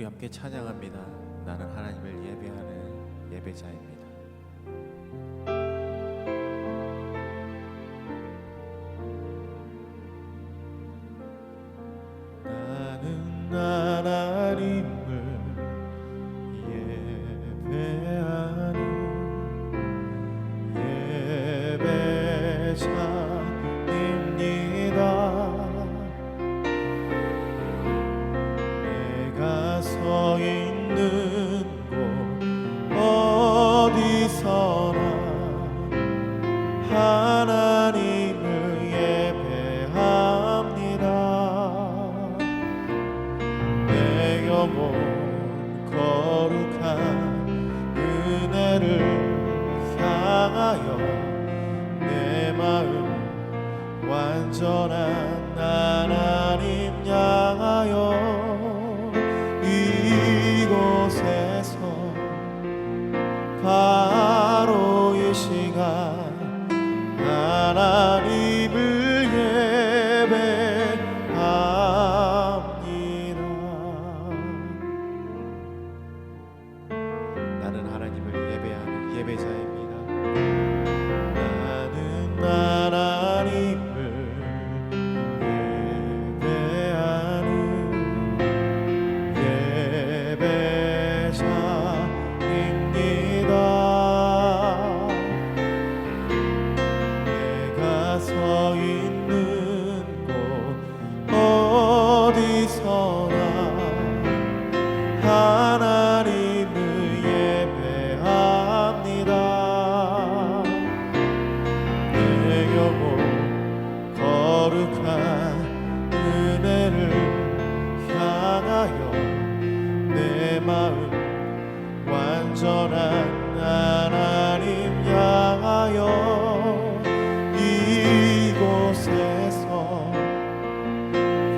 우리 함께 찬양합니다. 나는 하나님을 예배하는 예배자입니다. 나는 하나님을 예배하는 예배자입니다. 내가 서 있는 곳 어디서나 하나님을 예배합니다. 내 영혼 거룩한 은혜를 향하여 내 마음 완전한 하나님 향하여 이곳에서 바로 이 시간 하나님을 예배합니다. 나는 하나님을 예배하는 예배자입니다. 나는 하나님을 예배하는 예배자입니다. 내가 서 있는 곳 어디서나 하나님을 예배합니다. 내 영혼 거룩한 은혜를 향하여 내 마음 완전한 하나님 향하여 이곳에서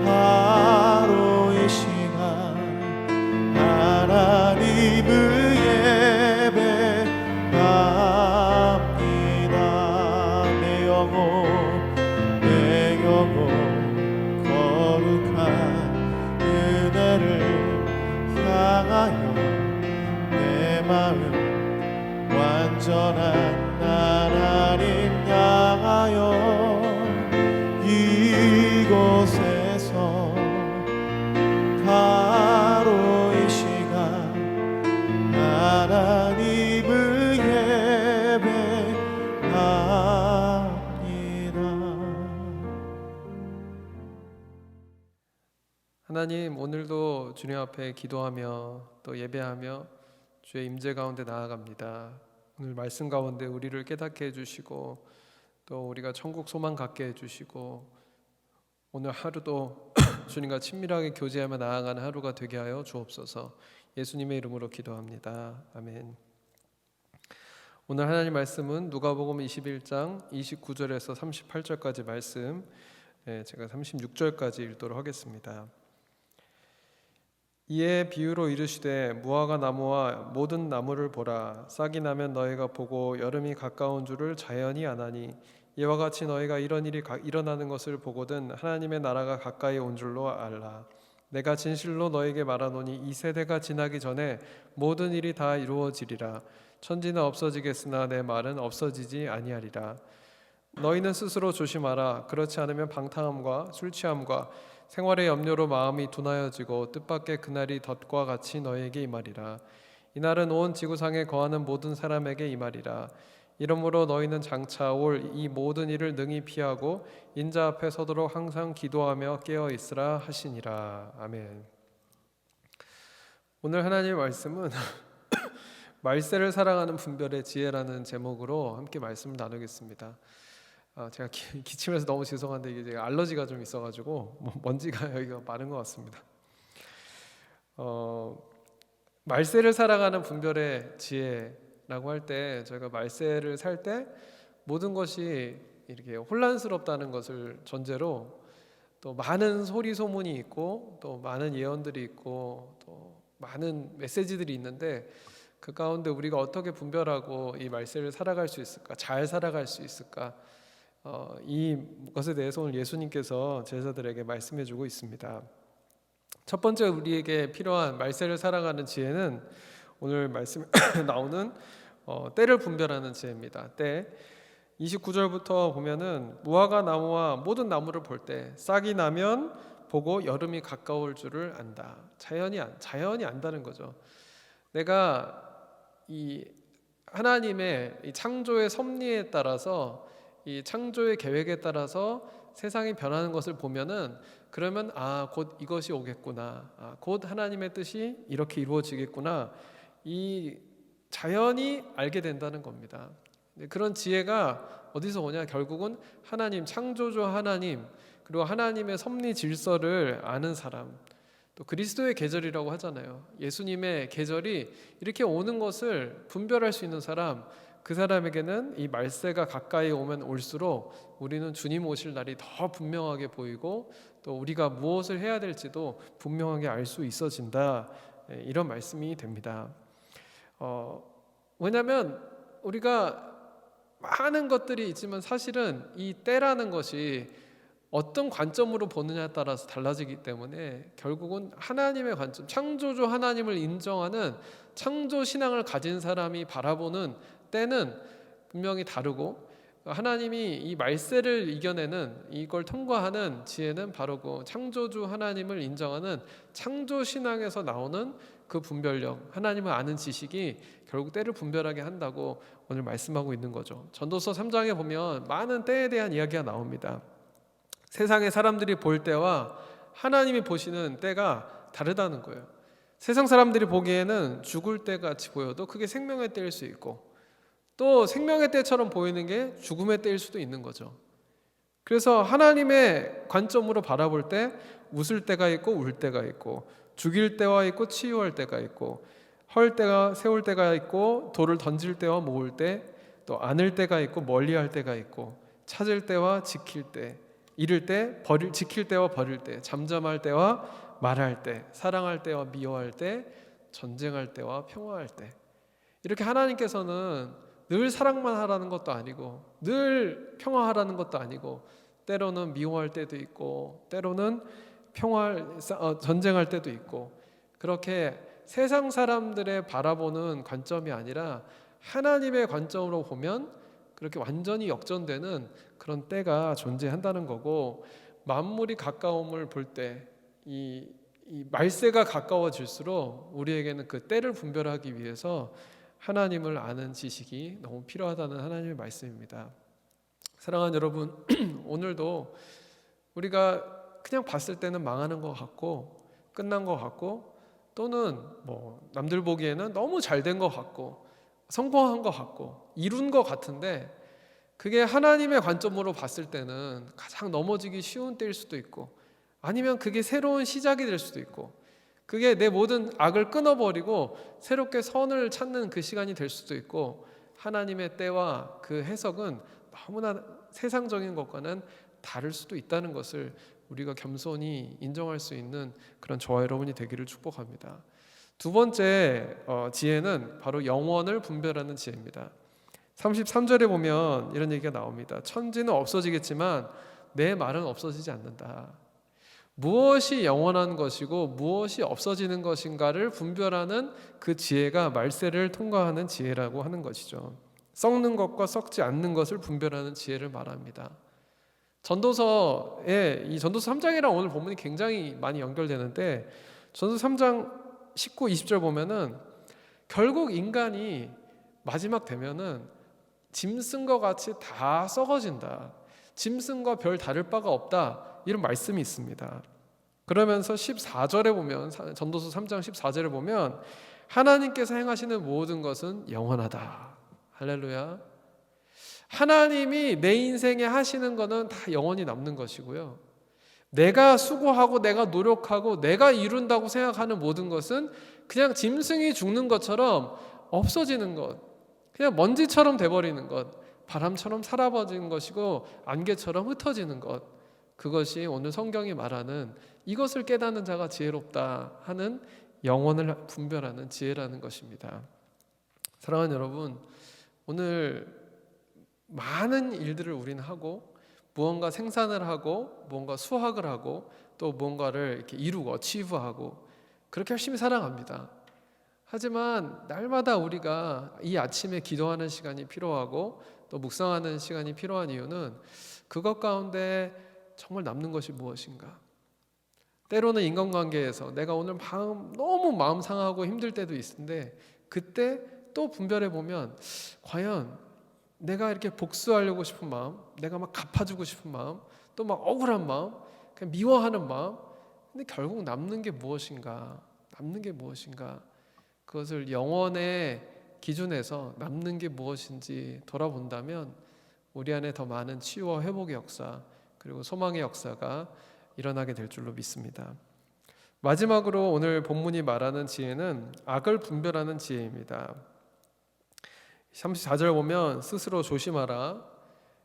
바로 이 시간 하나님을 예배합니다. 내 영혼 거룩한 은혜를 향하여 내 마음 완전한 하나님 향하여 이곳에서 바로 이 시간 하나님을 예배합니다. 하나님, 오늘도 주님 앞에 기도하며 또 예배하며 주의 임재 가운데 나아갑니다. 오늘 말씀 가운데 우리를 깨닫게 해주시고 또 우리가 천국 소망 갖게 해주시고 오늘 하루도 주님과 친밀하게 교제하며 나아가는 하루가 되게 하여 주옵소서. 예수님의 이름으로 기도합니다. 아멘. 오늘 하나님 말씀은 누가복음 21장 29절에서 38절까지 말씀, 제가 36절까지 읽도록 하겠습니다. 이에 비유로 이르시되 무화과 나무와 모든 나무를 보라. 싹이 나면 너희가 보고 여름이 가까운 줄을 자연히 아나니 이와 같이 너희가 이런 일이 일어나는 것을 보거든 하나님의 나라가 가까이 온 줄로 알라. 내가 진실로 너희에게 말하노니 이 세대가 지나기 전에 모든 일이 다 이루어지리라. 천지는 없어지겠으나 내 말은 없어지지 아니하리라. 너희는 스스로 조심하라. 그렇지 않으면 방탕함과 술취함과 생활의 염려로 마음이 둔하여지고 뜻밖의 그날이 덫과 같이 너희에게 임하리라. 이날은 온 지구상에 거하는 모든 사람에게 임하리라. 이러므로 너희는 장차 올 이 모든 일을 능히 피하고 인자 앞에 서도록 항상 기도하며 깨어 있으라 하시니라. 아멘. 오늘 하나님의 말씀은 말세를 사랑하는 분별의 지혜라는 제목으로 함께 말씀을 나누겠습니다. 제가 기침해서 너무 죄송한데 이게 제가 알러지가 좀 있어가지고 먼지가 여기가 많은 것 같습니다. 말세를 살아가는 분별의 지혜라고 할 때 저희가 말세를 살 때 모든 것이 이렇게 혼란스럽다는 것을 전제로 또 많은 소리 소문이 있고 또 많은 예언들이 있고 또 많은 메시지들이 있는데 그 가운데 우리가 어떻게 분별하고 이 말세를 살아갈 수 있을까? 잘 살아갈 수 있을까? 이것에 대해서 오늘 예수님께서 제자들에게 말씀해주고 있습니다. 첫 번째 우리에게 필요한 말세를 살아가는 지혜는 오늘 말씀에 나오는 때를 분별하는 지혜입니다. 때 29절부터 보면은 무화과 나무와 모든 나무를 볼 때 싹이 나면 보고 여름이 가까울 줄을 안다. 자연이 안다는 거죠. 내가 이 하나님의 이 창조의 섭리에 따라서 이 창조의 계획에 따라서 세상이 변하는 것을 보면은 그러면 곧 이것이 오겠구나. 곧 하나님의 뜻이 이렇게 이루어지겠구나. 이 자연이 알게 된다는 겁니다. 그런 지혜가 어디서 오냐? 결국은 하나님, 창조주 하나님, 그리고 하나님의 섭리 질서를 아는 사람, 또 그리스도의 계절이라고 하잖아요. 예수님의 계절이 이렇게 오는 것을 분별할 수 있는 사람, 그 사람에게는 이 말세가 가까이 오면 올수록 우리는 주님 오실 날이 더 분명하게 보이고 또 우리가 무엇을 해야 될지도 분명하게 알 수 있어진다. 이런 말씀이 됩니다. 왜냐하면 우리가 많은 것들이 있지만 사실은 이 때라는 것이 어떤 관점으로 보느냐에 따라서 달라지기 때문에 결국은 하나님의 관점, 창조주 하나님을 인정하는 창조 신앙을 가진 사람이 바라보는 때는 분명히 다르고, 하나님이 이 말세를 이겨내는 이걸 통과하는 지혜는 바로 그 창조주 하나님을 인정하는 창조 신앙에서 나오는 그 분별력, 하나님을 아는 지식이 결국 때를 분별하게 한다고 오늘 말씀하고 있는 거죠. 전도서 3장에 보면 많은 때에 대한 이야기가 나옵니다. 세상의 사람들이 볼 때와 하나님이 보시는 때가 다르다는 거예요. 세상 사람들이 보기에는 죽을 때 같이 보여도 그게 생명의 때일 수 있고, 또 생명의 때처럼 보이는 게 죽음의 때일 수도 있는 거죠. 그래서 하나님의 관점으로 바라볼 때 웃을 때가 있고 울 때가 있고, 죽일 때와 있고 치유할 때가 있고, 헐 때가 세울 때가 있고, 돌을 던질 때와 모을 때, 또 안을 때가 있고 멀리할 때가 있고, 찾을 때와 지킬 때, 잃을 때, 지킬 때와 버릴 때, 잠잠할 때와 말할 때, 사랑할 때와 미워할 때, 전쟁할 때와 평화할 때. 이렇게 하나님께서는 늘 사랑만 하라는 것도 아니고 늘 평화하라는 것도 아니고 때로는 미워할 때도 있고 때로는 전쟁할 때도 있고, 그렇게 세상 사람들의 바라보는 관점이 아니라 하나님의 관점으로 보면 그렇게 완전히 역전되는 그런 때가 존재한다는 거고, 만물이 가까움을 볼 때 이 말세가 가까워질수록 우리에게는 그 때를 분별하기 위해서 하나님을 아는 지식이 너무 필요하다는 하나님의 말씀입니다. 사랑하는 여러분, 오늘도 우리가 그냥 봤을 때는 망하는 것 같고 끝난 것 같고, 또는 남들 보기에는 너무 잘된 것 같고 성공한 것 같고 이룬 것 같은데, 그게 하나님의 관점으로 봤을 때는 가장 넘어지기 쉬운 때일 수도 있고, 아니면 그게 새로운 시작이 될 수도 있고, 그게 내 모든 악을 끊어버리고 새롭게 선을 찾는 그 시간이 될 수도 있고, 하나님의 때와 그 해석은 너무나 세상적인 것과는 다를 수도 있다는 것을 우리가 겸손히 인정할 수 있는 그런 저와 여러분이 되기를 축복합니다. 두 번째 지혜는 바로 영원을 분별하는 지혜입니다. 33절에 보면 이런 얘기가 나옵니다. 천지는 없어지겠지만 내 말은 없어지지 않는다. 무엇이 영원한 것이고 무엇이 없어지는 것인가를 분별하는 그 지혜가 말세를 통과하는 지혜라고 하는 것이죠. 썩는 것과 썩지 않는 것을 분별하는 지혜를 말합니다. 전도서에 이 전도서 3장이랑 오늘 본문이 굉장히 많이 연결되는데, 전도서 3장 19, 20절 보면은 결국 인간이 마지막 되면은 짐승 것 같이 다 썩어진다. 짐승과 별 다를 바가 없다. 이런 말씀이 있습니다. 그러면서 14절에 보면, 전도서 3장 14절에 보면 하나님께서 행하시는 모든 것은 영원하다. 할렐루야. 하나님이 내 인생에 하시는 것은 다 영원히 남는 것이고요, 내가 수고하고 내가 노력하고 내가 이룬다고 생각하는 모든 것은 그냥 짐승이 죽는 것처럼 없어지는 것, 그냥 먼지처럼 돼버리는 것, 바람처럼 사라져지는 것이고 안개처럼 흩어지는 것, 그것이 오늘 성경이 말하는 이것을 깨닫는 자가 지혜롭다 하는 영혼을 분별하는 지혜라는 것입니다. 사랑하는 여러분, 오늘 많은 일들을 우리는 하고 무언가 생산을 하고 무언가 수확을 하고 또 뭔가를 이렇게 이루고 어치브하고 그렇게 열심히 살아갑니다. 하지만 날마다 우리가 이 아침에 기도하는 시간이 필요하고 또 묵상하는 시간이 필요한 이유는 그것 가운데 정말 남는 것이 무엇인가? 때로는 인간관계에서 내가 오늘 너무 마음 상하고 힘들 때도 있는데 그때 또 분별해 보면 과연 내가 이렇게 복수하려고 싶은 마음, 내가 막 갚아주고 싶은 마음, 또 막 억울한 마음, 그냥 미워하는 마음, 근데 결국 남는 게 무엇인가? 남는 게 무엇인가? 그것을 영원의 기준에서 남는 게 무엇인지 돌아본다면 우리 안에 더 많은 치유와 회복의 역사 그리고 소망의 역사가 일어나게 될 줄로 믿습니다. 마지막으로 오늘 본문이 말하는 지혜는 악을 분별하는 지혜입니다. 34절 보면 스스로 조심하라.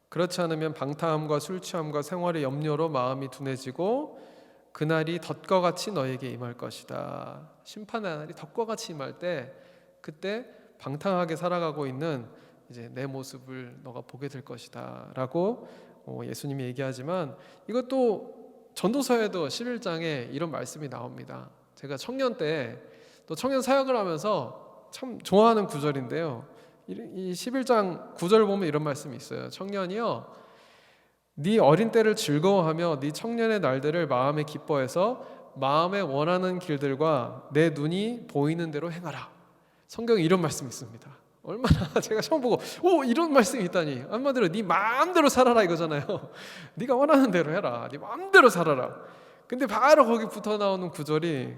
그렇지 않으면 방탕함과 술 취함과 생활의 염려로 마음이 둔해지고 그날이 덫과 같이 너에게 임할 것이다. 심판의 날이 덫과 같이 임할 때 그때 방탕하게 살아가고 있는 이제 내 모습을 너가 보게 될 것이다라고 예수님이 얘기하지만 이것도 전도서에도 11장에 이런 말씀이 나옵니다. 제가 청년 때 또 청년 사역을 하면서 참 좋아하는 구절인데요. 이 11장 9절 보면 이런 말씀이 있어요. 청년이여 네 어린 때를 즐거워하며 네 청년의 날들을 마음에 기뻐해서 마음에 원하는 길들과 내 눈이 보이는 대로 행하라. 성경에 이런 말씀이 있습니다. 얼마나 제가 처음 보고 이런 말씀이 있다니. 한마디로 네 마음대로 살아라 이거잖아요. 네가 원하는 대로 해라. 네 마음대로 살아라. 근데 바로 거기 붙어 나오는 구절이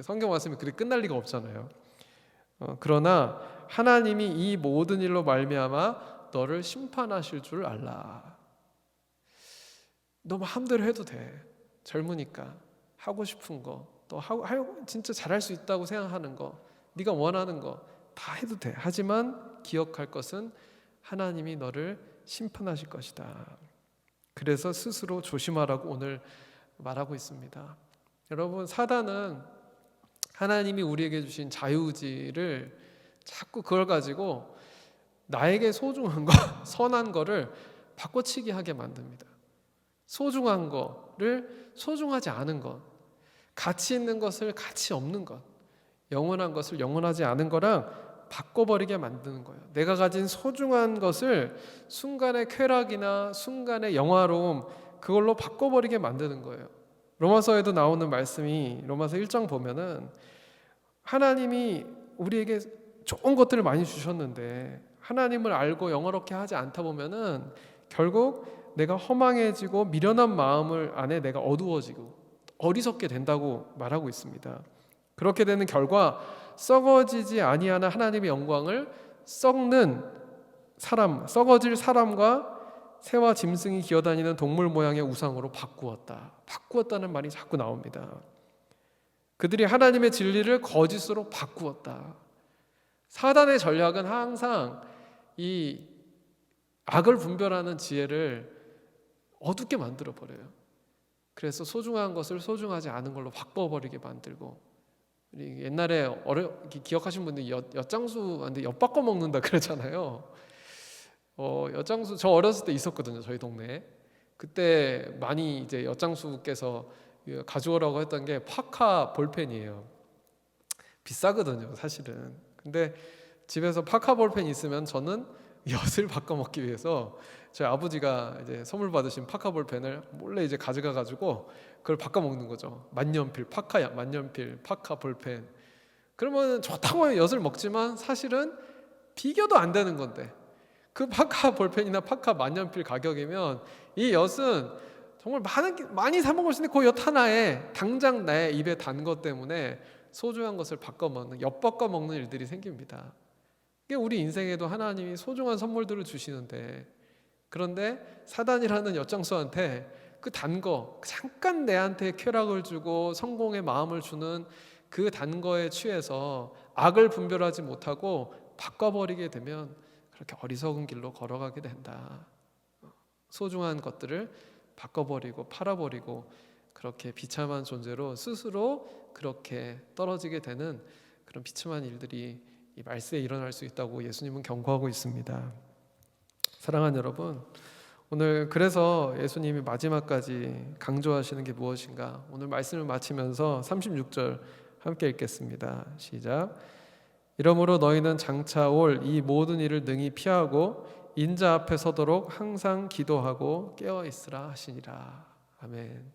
성경 말씀이 그렇게 끝날 리가 없잖아요. 그러나 하나님이 이 모든 일로 말미암아 너를 심판하실 줄 알라. 너 마음대로 해도 돼. 젊으니까 하고 싶은 거, 또 진짜 잘할 수 있다고 생각하는 거, 네가 원하는 거 다 해도 돼. 하지만 기억할 것은 하나님이 너를 심판하실 것이다. 그래서 스스로 조심하라고 오늘 말하고 있습니다. 여러분, 사단은 하나님이 우리에게 주신 자유의지를 자꾸 그걸 가지고 나에게 소중한 거, 선한 거를 바꿔치기 하게 만듭니다. 소중한 거를 소중하지 않은 것, 가치 있는 것을 가치 없는 것, 영원한 것을 영원하지 않은 거랑 바꿔버리게 만드는 거예요. 내가 가진 소중한 것을 순간의 쾌락이나 순간의 영화로움 그걸로 바꿔버리게 만드는 거예요. 로마서에도 나오는 말씀이 로마서 1장 보면은 하나님이 우리에게 좋은 것들을 많이 주셨는데 하나님을 알고 영화롭게 하지 않다 보면은 결국 내가 허망해지고 미련한 마음을 안에 내가 어두워지고 어리석게 된다고 말하고 있습니다. 그렇게 되는 결과 썩어지지 아니하는 하나님의 영광을 썩는 사람, 썩어질 사람과 새와 짐승이 기어다니는 동물 모양의 우상으로 바꾸었다. 바꾸었다는 말이 자꾸 나옵니다. 그들이 하나님의 진리를 거짓으로 바꾸었다. 사단의 전략은 항상 이 악을 분별하는 지혜를 어둡게 만들어 버려요. 그래서 소중한 것을 소중하지 않은 걸로 바꿔버리게 만들고, 옛날에 기억하신 분들 엿장수한테 엿 바꿔 먹는다 그러잖아요. 엿장수 저 어렸을 때 있었거든요. 저희 동네에. 그때 많이 이제 엿장수께서 가져오라고 했던 게 파카 볼펜이에요. 비싸거든요, 사실은. 근데 집에서 파카 볼펜 있으면 저는 엿을 바꿔 먹기 위해서 저희 아버지가 이제 선물 받으신 파카 볼펜을 몰래 이제 가져가 가지고 그걸 바꿔 먹는 거죠. 만년필 파카야, 만년필 파카 볼펜. 그러면 좋다고 엿을 먹지만 사실은 비교도 안 되는 건데 그 파카 볼펜이나 파카 만년필 가격이면 이 엿은 정말 많이 사 먹을 수 있는 그 엿 하나에 당장 내 입에 단 것 때문에 소중한 것을 바꿔 먹는, 엿 바꿔 먹는 일들이 생깁니다. 이게 우리 인생에도 하나님이 소중한 선물들을 주시는데, 그런데 사단이라는 엿장수한테 그 단 거, 잠깐 내한테 쾌락을 주고 성공의 마음을 주는 그 단 거에 취해서 악을 분별하지 못하고 바꿔버리게 되면 그렇게 어리석은 길로 걸어가게 된다. 소중한 것들을 바꿔버리고 팔아버리고 그렇게 비참한 존재로 스스로 그렇게 떨어지게 되는 그런 비참한 일들이 이 말세에 일어날 수 있다고 예수님은 경고하고 있습니다. 사랑하는 여러분, 오늘 그래서 예수님이 마지막까지 강조하시는 게 무엇인가? 오늘 말씀을 마치면서 36절 함께 읽겠습니다. 시작. 이러므로 너희는 장차 올 이 모든 일을 능히 피하고 인자 앞에 서도록 항상 기도하고 깨어 있으라 하시니라. 아멘.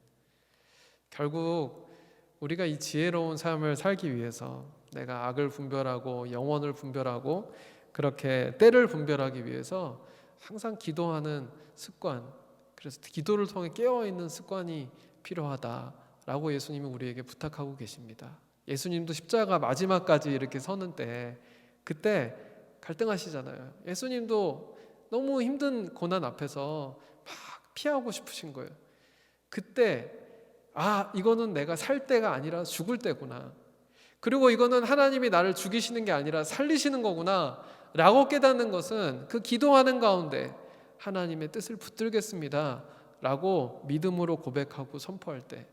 결국 우리가 이 지혜로운 삶을 살기 위해서 내가 악을 분별하고 영원을 분별하고 그렇게 때를 분별하기 위해서 항상 기도하는 습관, 그래서 기도를 통해 깨어있는 습관이 필요하다라고 예수님이 우리에게 부탁하고 계십니다. 예수님도 십자가 마지막까지 이렇게 서는 때 그때 갈등하시잖아요. 예수님도 너무 힘든 고난 앞에서 막 피하고 싶으신 거예요. 그때 이거는 내가 살 때가 아니라 죽을 때구나. 그리고 이거는 하나님이 나를 죽이시는 게 아니라 살리시는 거구나 라고 깨닫는 것은 그 기도하는 가운데 하나님의 뜻을 붙들겠습니다 라고 믿음으로 고백하고 선포할 때,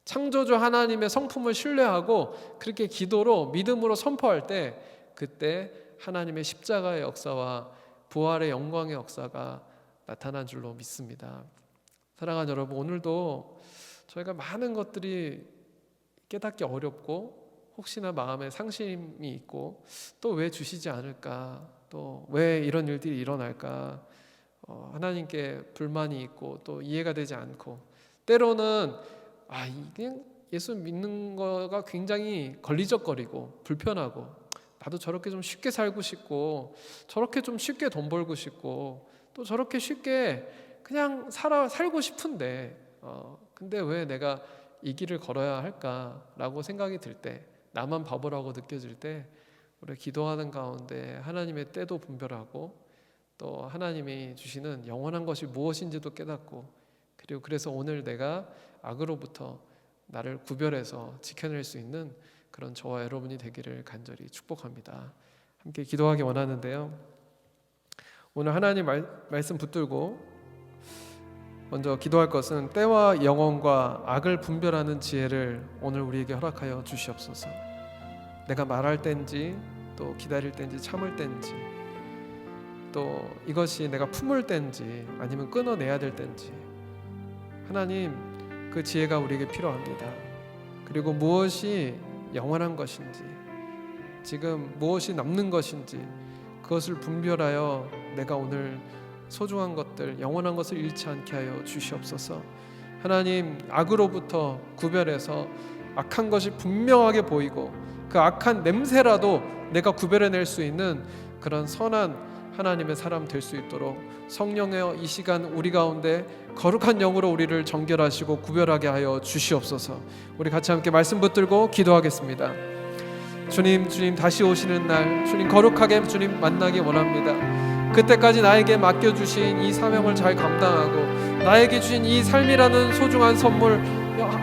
창조주 하나님의 성품을 신뢰하고 그렇게 기도로 믿음으로 선포할 때, 그때 하나님의 십자가의 역사와 부활의 영광의 역사가 나타난 줄로 믿습니다. 사랑하는 여러분, 오늘도 저희가 많은 것들이 깨닫기 어렵고 혹시나 마음에 상심이 있고 또 왜 주시지 않을까, 또 왜 이런 일들이 일어날까, 하나님께 불만이 있고 또 이해가 되지 않고, 때로는 이게 예수 믿는 거가 굉장히 걸리적거리고 불편하고, 나도 저렇게 좀 쉽게 살고 싶고 저렇게 좀 쉽게 돈 벌고 싶고 또 저렇게 쉽게 그냥 살고 싶은데 근데 왜 내가 이 길을 걸어야 할까라고 생각이 들 때, 나만 바보라고 느껴질 때, 우리 기도하는 가운데 하나님의 때도 분별하고 또 하나님이 주시는 영원한 것이 무엇인지도 깨닫고, 그리고 그래서 오늘 내가 악으로부터 나를 구별해서 지켜낼 수 있는 그런 저와 여러분이 되기를 간절히 축복합니다. 함께 기도하기 원하는데요, 오늘 하나님 말씀 붙들고 먼저 기도할 것은 때와 영혼과 악을 분별하는 지혜를 오늘 우리에게 허락하여 주시옵소서. 내가 말할 때인지 또 기다릴 때인지 참을 때인지, 또 이것이 내가 품을 때인지 아니면 끊어내야 될 때인지, 하나님 그 지혜가 우리에게 필요합니다. 그리고 무엇이 영원한 것인지, 지금 무엇이 남는 것인지 그것을 분별하여 내가 오늘 소중한 것들, 영원한 것을 잃지 않게 하여 주시옵소서. 하나님, 악으로부터 구별해서 악한 것이 분명하게 보이고 그 악한 냄새라도 내가 구별해낼 수 있는 그런 선한 하나님의 사람 될 수 있도록 성령의 이 시간 우리 가운데 거룩한 영으로 우리를 정결하시고 구별하게 하여 주시옵소서. 우리 같이 함께 말씀 붙들고 기도하겠습니다. 주님 다시 오시는 날 주님 거룩하게 주님 만나기 원합니다. 그때까지 나에게 맡겨주신 이 사명을 잘 감당하고 나에게 주신 이 삶이라는 소중한 선물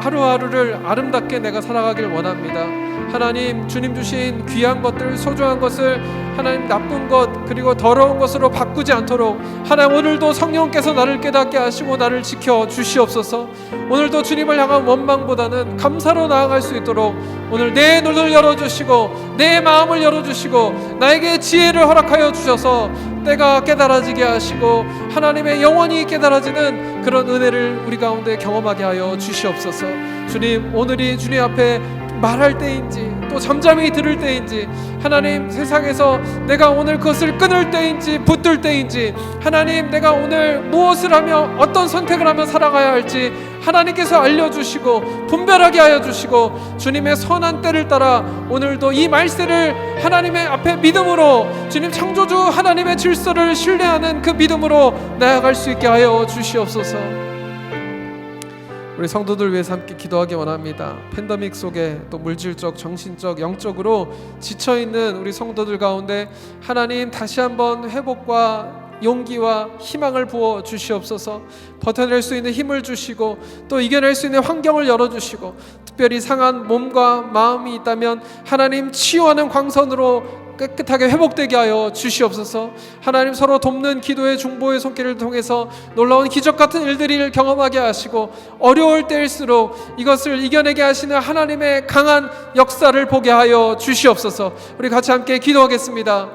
하루하루를 아름답게 내가 살아가길 원합니다. 하나님, 주님 주신 귀한 것들, 소중한 것을 하나님 나쁜 것 그리고 더러운 것으로 바꾸지 않도록 하나님 오늘도 성령께서 나를 깨닫게 하시고 나를 지켜 주시옵소서. 오늘도 주님을 향한 원망보다는 감사로 나아갈 수 있도록 오늘 내 눈을 열어주시고 내 마음을 열어주시고 나에게 지혜를 허락하여 주셔서 때가 깨달아지게 하시고 하나님의 영원히 깨달아지는 그런 은혜를 우리 가운데 경험하게 하여 주시옵소서. 주님, 오늘이 주님 앞에 말할 때인지 또 잠잠히 들을 때인지, 하나님 세상에서 내가 오늘 그것을 끊을 때인지 붙들 때인지, 하나님 내가 오늘 무엇을 하며 어떤 선택을 하며 살아가야 할지 하나님께서 알려주시고 분별하게 하여 주시고, 주님의 선한 때를 따라 오늘도 이 말세를 하나님의 앞에 믿음으로 주님 창조주 하나님의 질서를 신뢰하는 그 믿음으로 나아갈 수 있게 하여 주시옵소서. 우리 성도들 위해서 함께 기도하기 원합니다. 팬데믹 속에 또 물질적, 정신적, 영적으로 지쳐있는 우리 성도들 가운데 하나님 다시 한번 회복과 용기와 희망을 부어 주시옵소서. 버텨낼 수 있는 힘을 주시고 또 이겨낼 수 있는 환경을 열어주시고, 특별히 상한 몸과 마음이 있다면 하나님 치유하는 광선으로 깨끗하게 회복되게 하여 주시옵소서. 하나님 서로 돕는 기도의 중보의 손길을 통해서 놀라운 기적 같은 일들을 경험하게 하시고 어려울 때일수록 이것을 이겨내게 하시는 하나님의 강한 역사를 보게 하여 주시옵소서. 우리 같이 함께 기도하겠습니다.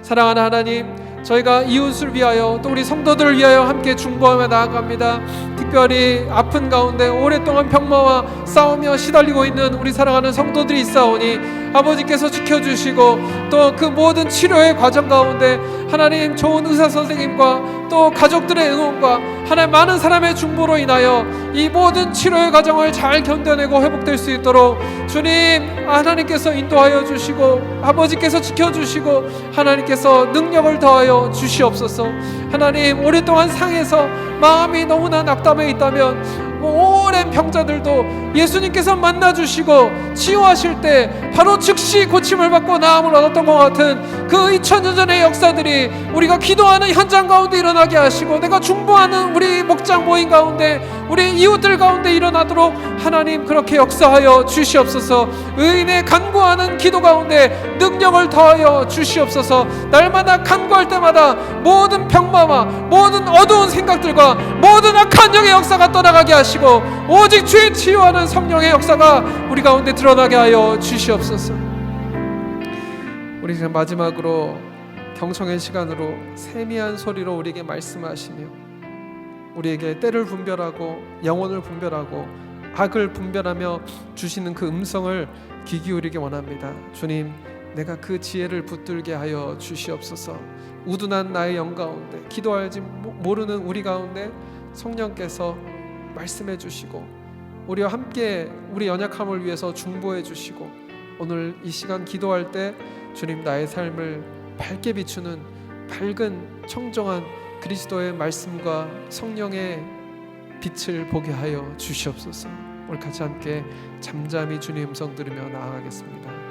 사랑하는 하나님, 저희가 이웃을 위하여 또 우리 성도들을 위하여 함께 중보하며 나아갑니다. 특별히 아픈 가운데 오랫동안 병마와 싸우며 시달리고 있는 우리 사랑하는 성도들이 있사오니 아버지께서 지켜주시고 또 그 모든 치료의 과정 가운데 하나님 좋은 의사 선생님과 또 가족들의 응원과 하나님 많은 사람의 중보로 인하여 이 모든 치료의 과정을 잘 견뎌내고 회복될 수 있도록 주님 하나님께서 인도하여 주시고 아버지께서 지켜주시고 하나님께서 능력을 더하여 주시옵소서. 하나님 오랫동안 상해서 마음이 너무나 낙담해 있다면 오랜 병자들도 예수님께서 만나주시고 치유하실 때 바로 즉시 고침을 받고 나음을 얻었던 것 같은 그 2000년 전의 역사들이 우리가 기도하는 현장 가운데 일어나게 하시고 내가 중보하는 우리 목장 모임 가운데 우리 이웃들 가운데 일어나도록 하나님 그렇게 역사하여 주시옵소서. 의인의 간구하는 기도 가운데 능력을 더하여 주시옵소서. 날마다 간구할 때마다 모든 병마와 모든 어두운 생각들과 모든 악한 영의 역사가 떠나가게 하시고 오직 주의 치유하는 성령의 역사가 우리 가운데 드러나게 하여 주시옵소서. 우리 마지막으로 경청의 시간으로 세미한 소리로 우리에게 말씀하시며 우리에게 때를 분별하고 영혼을 분별하고 악을 분별하며 주시는 그 음성을 귀 기울이기 원합니다. 주님, 내가 그 지혜를 붙들게 하여 주시옵소서. 우둔한 나의 영 가운데 기도할지 모르는 우리 가운데 성령께서 말씀해 주시고 우리와 함께 우리 연약함을 위해서 중보해 주시고 오늘 이 시간 기도할 때 주님 나의 삶을 밝게 비추는 밝은 청정한 그리스도의 말씀과 성령의 빛을 보게 하여 주시옵소서. 오늘 같이 함께 잠잠히 주님 음성 들으며 나아가겠습니다.